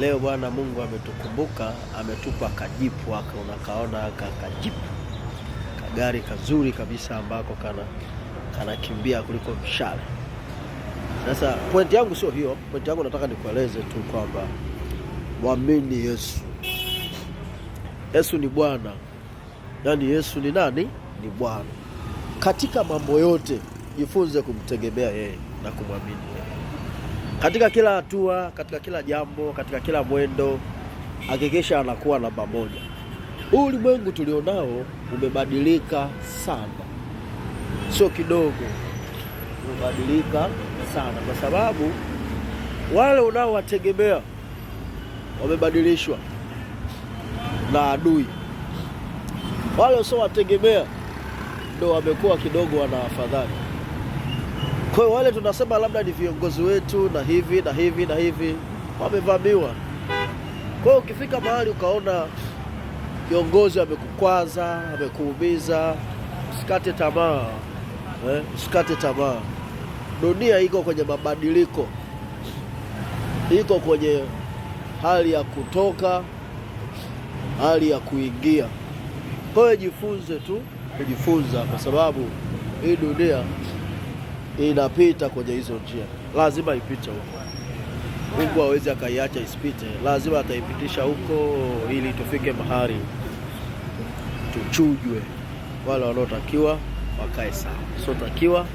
Leo Bwana Mungu ametukumbuka, ametupa kajipu haka, unakaona haka kajipu. Kagari kazuri kabisa ambako kanakimbia kuliko mshale. Sasa pointi yangu sio hiyo, pointi yangu nataka nikueleze tu kwamba muamini Yesu. Yesu ni Bwana. Yaani Yesu ni nani? Ni Bwana. Katika mambo yote jifunze kumtegemea yeye na kumwamini yeye. Katika kila hatua, katika kila jambo, katika kila mwendo, hakikisha anakuwa namba moja. Huu ulimwengu tulionao umebadilika sana. Sio kidogo. Umebadilika sana kwa sababu wale unaowategemea wamebadilishwa na adui. Wale usiowategemea ndio wamekuwa kidogo wana afadhali. Kwa hiyo wale tunasema labda ni viongozi wetu na hivi na hivi na hivi, wamevamiwa. Kwa hiyo ukifika mahali ukaona kiongozi amekukwaza, amekuumiza, usikate tamaa. Usikate tamaa. Dunia iko kwenye mabadiliko. Iko kwenye hali ya kutoka, hali ya kuingia. Kwa hiyo jifunze tu, kujifunza kwa sababu hii dunia inapita kwenye hizo njia. Lazima ipite huko. Mungu hawezi akaiacha isipite. Lazima ataipitisha huko ili tufike mahali tuchujwe. Wale wanaotakiwa wakae sawa. Sio takiwa